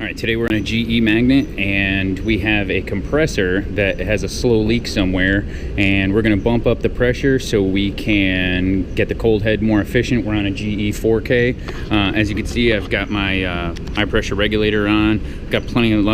All right, today we're on a GE magnet and we have a compressor that has a slow leak somewhere, and we're going to bump up the pressure so we can get the cold head more efficient. We're on a GE 4K. As you can see, I've got my high pressure regulator on. Got plenty of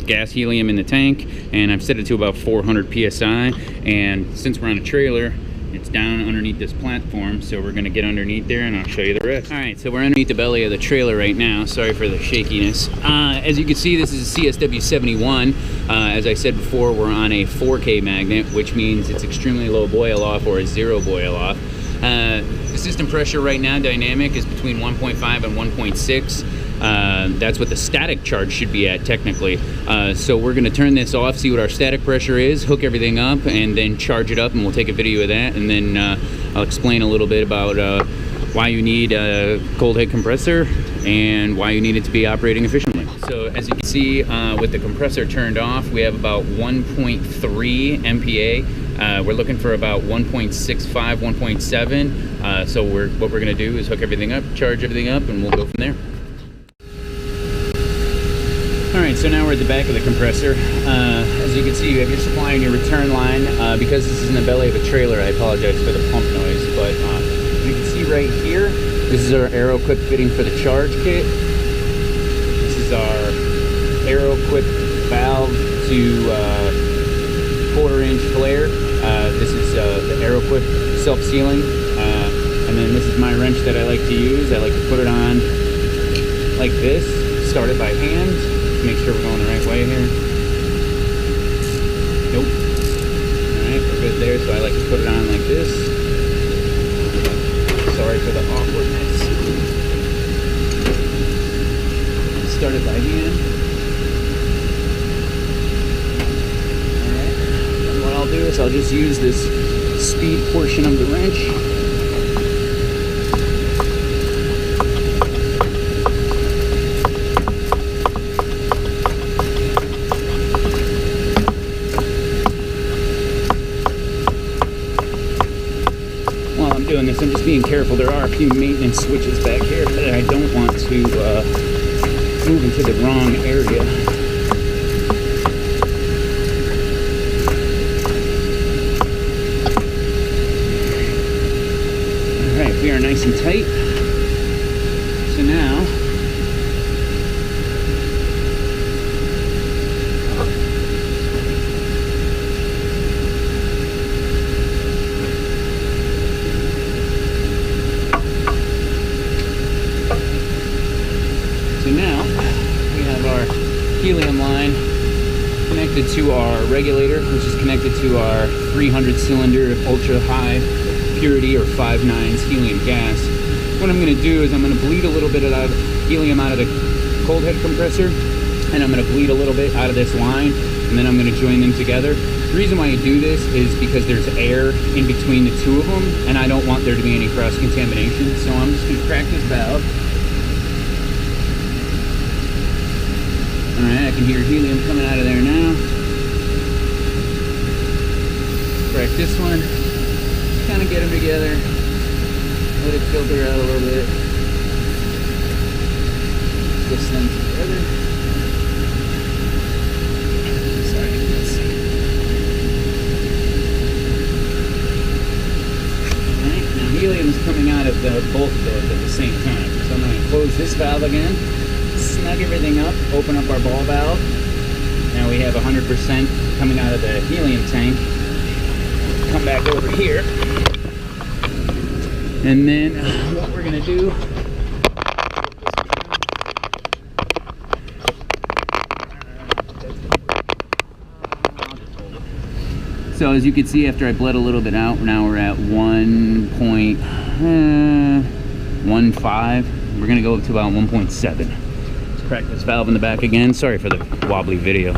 gas helium in the tank, and I've set it to about 400 psi. And since we're on a trailer, it's down underneath this platform, so we're going to get underneath there and I'll show you the rest. All right, so we're underneath the belly of the trailer right now. Sorry for the shakiness. As you can see, this is a CSW71. As I said before, we're on a 4K magnet, which means it's extremely low boil off or a zero boil off. The system pressure right now, dynamic, is between 1.5 and 1.6. That's what the static charge should be at technically. So we're going to turn this off, see what our static pressure is, hook everything up, and then charge it up, and we'll take a video of that, and then I'll explain a little bit about why you need a cold head compressor and why you need it to be operating efficiently. So as you can see, with the compressor turned off, we have about 1.3 MPa. We're looking for about 1.65, 1.7. So what we're going to do is hook everything up, charge everything up, and we'll go from there. Alright, so now we're at the back of the compressor. As you can see, you have your supply and your return line. Because this is in the belly of a trailer, I apologize for the pump noise, but you can see right here, this is our Aero Quick fitting for the charge kit. This is our Aero Quick valve to 1/4-inch flare. This is the Aero Quick self-sealing. And then this is my wrench that I like to use. I like to put it on like this, start it by hand. Make sure we're going the right way here. Nope. Alright, we're good there, so I like to put it on like this. Sorry for the awkwardness. Start it by hand. Alright, and what I'll do is I'll just use this speed portion of the wrench. Doing this, I'm just being careful. There are a few maintenance switches back here that I don't want to move into the wrong area. Alright, we are nice and tight. So now we have our helium line connected to our regulator, which is connected to our 300 cylinder ultra high purity or 5/9 helium gas. What I'm going to do is I'm going to bleed a little bit of helium out of the cold head compressor, and I'm going to bleed a little bit out of this line, and then I'm going to join them together. The reason why you do this is because there's air in between the two of them, and I don't want there to be any cross-contamination. So I'm just going to crack this valve. Alright, I can hear helium coming out of there now. Crack this one. Kind of get them together. Let it filter out a little bit. Twist them together. Sorry, let's see. Alright, now helium is coming out of both of those at the same time. So I'm going to close this valve again. Snug everything up, open up our ball valve. Now we have 100% coming out of the helium tank. Come back over here. And then what we're going to do, so as you can see, after I bled a little bit out, now we're at 1.15. We're going to go up to about 1.7. Crack this valve in the back again. Sorry for the wobbly video.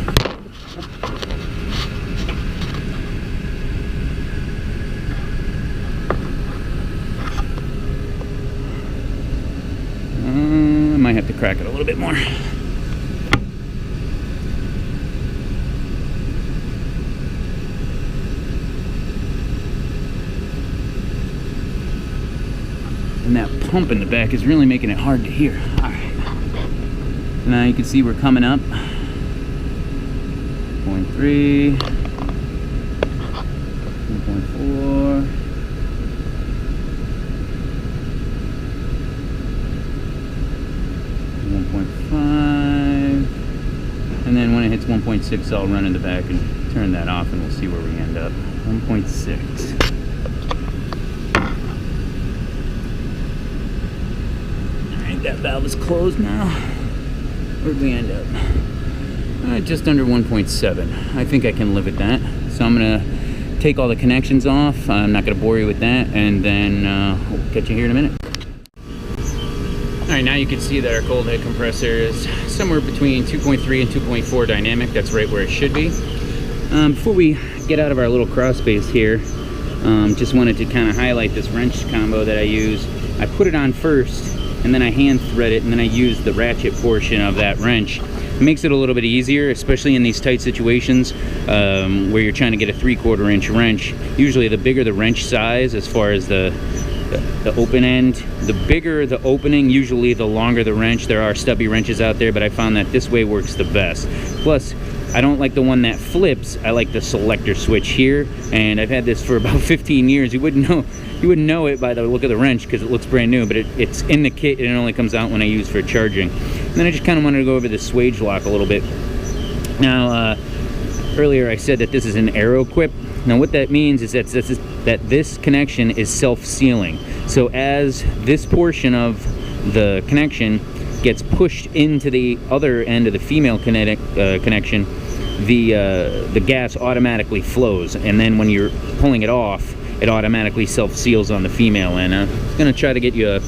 I might have to crack it a little bit more. And that pump in the back is really making it hard to hear. All right. Now you can see we're coming up. 0.3, 1.4, 1.5, and then when it hits 1.6, I'll run in the back and turn that off, and we'll see where we end up. 1.6. Alright, that valve is closed now. Where'd we end up? Just under 1.7. I think I can live at that. So I'm gonna take all the connections off. I'm not gonna bore you with that, and then we'll catch you here in a minute. Alright, now you can see that our cold head compressor is somewhere between 2.3 and 2.4 dynamic. That's right where it should be. Before we get out of our little crawl space here, just wanted to kind of highlight this wrench combo that I use. I put it on first, and then I hand thread it, and then I use the ratchet portion of that wrench. It makes it a little bit easier, especially in these tight situations where you're trying to get a 3/4 inch wrench. Usually the bigger the wrench size, as far as the open end, the bigger the opening, usually the longer the wrench. There are stubby wrenches out there, but I found that this way works the best. Plus, I don't like the one that flips. I like the selector switch here, and I've had this for about 15 years. You wouldn't know it by the look of the wrench because it looks brand new, but it's in the kit and it only comes out when I use for charging. And then I just kind of wanted to go over the swage lock a little bit. Now, earlier I said that this is an arrow quip. Now what that means is that this connection is self-sealing. So as this portion of the connection gets pushed into the other end of the female connection, the gas automatically flows, and then when you're pulling it off, it automatically self-seals on the female. And I'm gonna try to get you a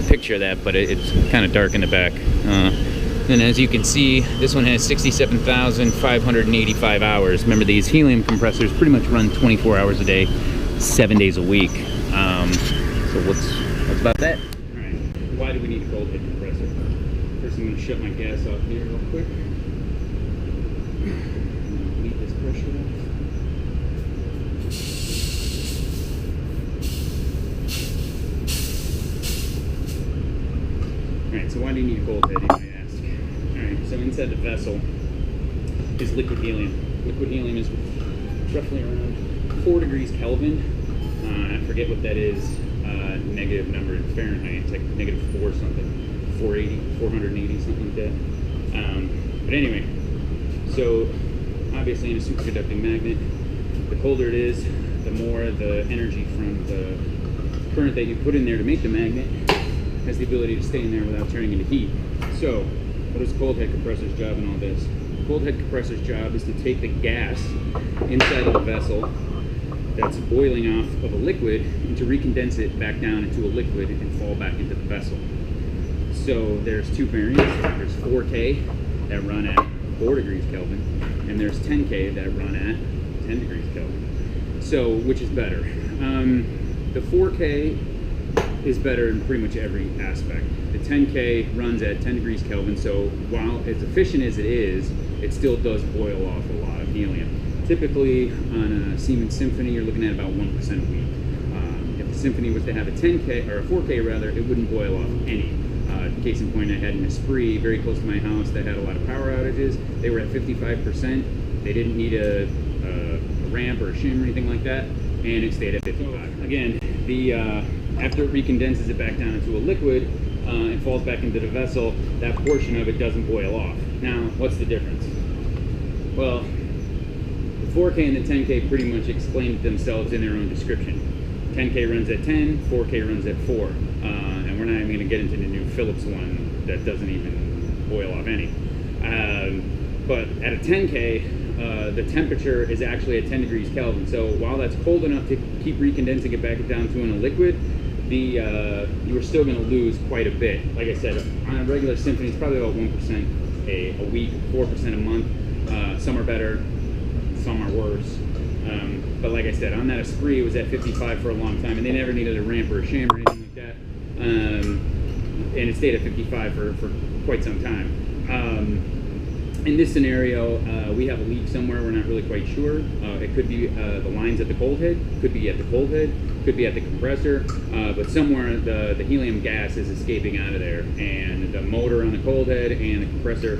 picture of that, but it's kind of dark in the back. And as you can see, this one has 67,585 hours. Remember, these helium compressors pretty much run 24 hours a day, 7 days a week. So what's about that? All right, why do we need a cold head compressor? First, I'm going to shut my gas off here real quick. Leave this pressure off. Alright, so why do you need a cold head, you might ask? Alright, so inside the vessel is liquid helium. Liquid helium is roughly around 4 degrees Kelvin. I forget what that is, negative number in Fahrenheit. It's like -4 something, 480, something like that. But anyway, so obviously in a superconducting magnet, the colder it is, the more the energy from the current that you put in there to make the magnet has the ability to stay in there without turning into heat. So, what is the cold head compressor's job in all this? The cold head compressor's job is to take the gas inside of the vessel that's boiling off of a liquid and to recondense it back down into a liquid and fall back into the vessel. So there's two variants. There's 4K that run at 4 degrees Kelvin, and there's 10K that run at 10 degrees Kelvin. So, which is better? The 4K is better in pretty much every aspect. The 10K runs at 10 degrees Kelvin, so while as efficient as it is, it still does boil off a lot of helium. Typically, on a Siemens Symphony, you're looking at about 1% a week. If the Symphony was to have a 10K, or a 4K rather, it wouldn't boil off any. Case in point, I had an Esprit very close to my house that had a lot of power outages. They were at 55%. They didn't need a ramp or a shim or anything like that, and it stayed at 55. Again, after it recondenses it back down into a liquid and falls back into the vessel, that portion of it doesn't boil off. Now, what's the difference? Well, the 4K and the 10K pretty much explain themselves in their own description. 10K runs at 10, 4K runs at 4. And we're not even going to get into the new Philips one that doesn't even boil off any. But at a 10K, the temperature is actually at 10 degrees Kelvin. So while that's cold enough to keep recondensing it back down to in a liquid, you are still going to lose quite a bit. Like I said, on a regular Symphony, it's probably about 1% a week, 4% a month. Some are better, some are worse. But like I said, on that Esprit, it was at 55 for a long time, and they never needed a ramp or a sham or anything like that. And it stayed at 55 for quite some time. in this scenario, we have a leak somewhere, we're not really quite sure. It could be the lines at the cold head, could be at the cold head, could be at the compressor, but somewhere the helium gas is escaping out of there, and the motor on the cold head and the compressor,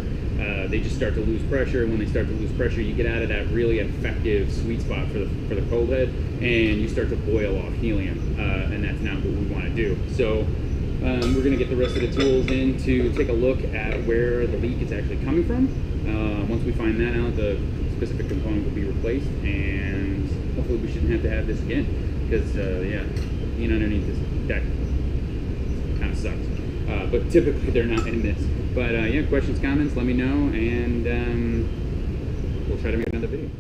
they just start to lose pressure. And when they start to lose pressure, you get out of that really effective sweet spot for the cold head, and you start to boil off helium, and that's not what we want to do. So we're going to get the rest of the tools in to take a look at where the leak is actually coming from. Once we find that out, the specific component will be replaced, and hopefully we shouldn't have to have this again, because yeah, being underneath this deck kind of sucks. But typically they're not in this. But yeah, questions, comments, let me know, and we'll try to make another video.